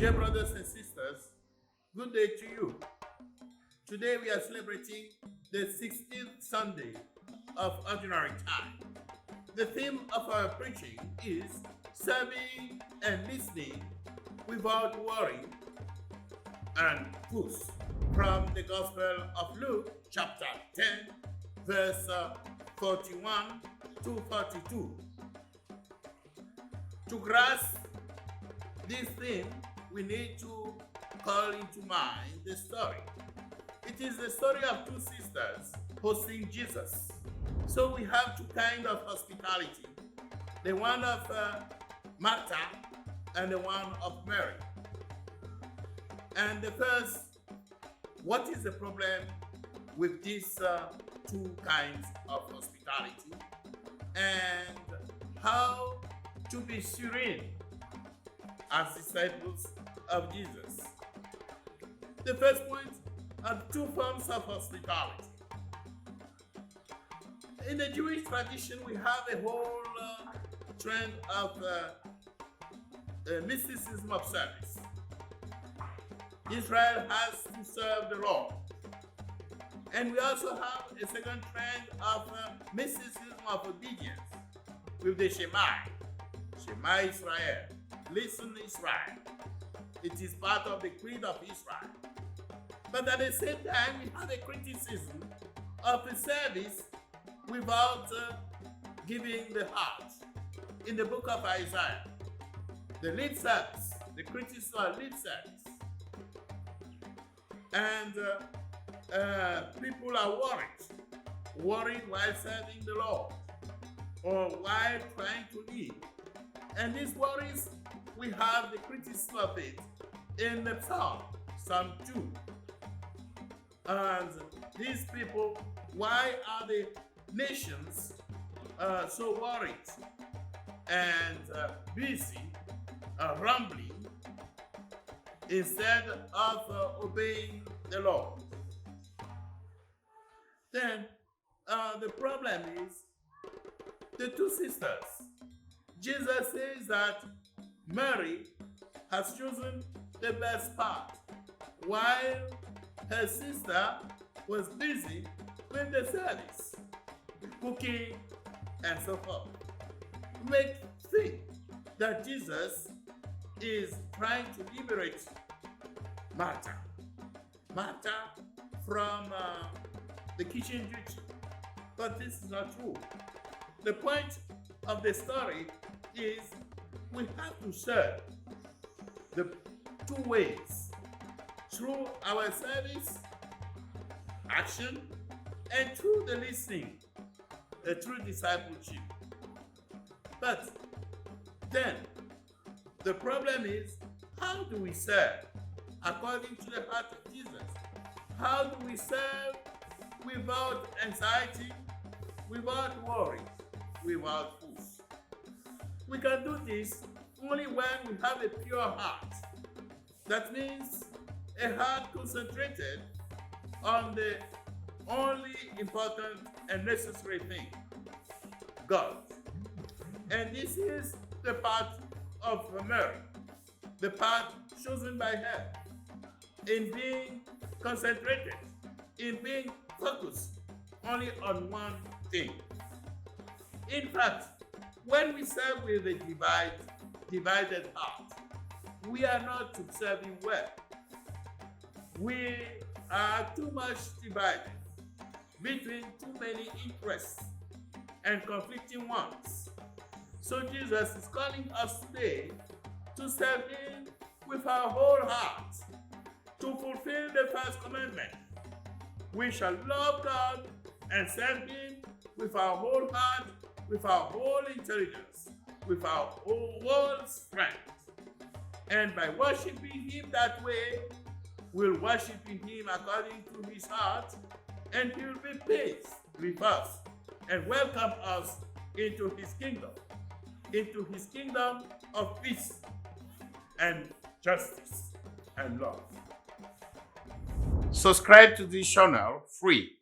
Dear brothers and sisters, good day to you. Today we are celebrating the 16th Sunday of Ordinary Time. The theme of our preaching is serving and listening without worry and fuss, from the Gospel of Luke, chapter 10, verse 41 to 42. To grasp this theme, we need to call into mind the story. It is the story of two sisters hosting Jesus. So we have two kinds of hospitality, the one of Martha and the one of Mary. And the first, what is the problem with these two kinds of hospitality, and how to be serene as disciples of Jesus? The first point are two forms of hospitality. In the Jewish tradition, we have a whole trend of mysticism of service. Israel has to serve the Lord. And we also have a second trend of mysticism of obedience with the Shema. Shema Israel. Listen, Israel. It is part of the creed of Israel. But at the same time, we have a criticism of a service without giving the heart. In the book of Isaiah, the lip service, the criticism of lip service. And people are worried while serving the Lord or while trying to live. And these worries, we have the criticism of it in the Psalm 2. And these people, why are the nations so worried and busy, rumbling, instead of obeying the Lord? Then the problem is the two sisters. Jesus says that Mary has chosen the best part, while her sister was busy with the service, cooking, and so forth. Make think that Jesus is trying to liberate Martha from the kitchen duty. But this is not true. The point of the story is we have to serve the two ways, through our service, action, and through the listening, through discipleship. But then, the problem is, how do we serve according to the heart of Jesus? How do we serve without anxiety, without worry, without fuss? We can do this only when we have a pure heart. That means a heart concentrated on the only important and necessary thing, God. And this is the part of Mary, the part chosen by her, in being concentrated, in being focused only on one thing. In fact, when we serve with a divided heart, we are not serving well. We are too much divided between too many interests and conflicting ones. So Jesus is calling us today to serve Him with our whole heart, to fulfill the first commandment. We shall love God and serve Him with our whole heart, with our whole intelligence, with our whole strength. And by worshiping Him that way, we'll worship Him according to His heart, and He will be pleased with us and welcome us into His kingdom of peace and justice and love. Subscribe to this channel free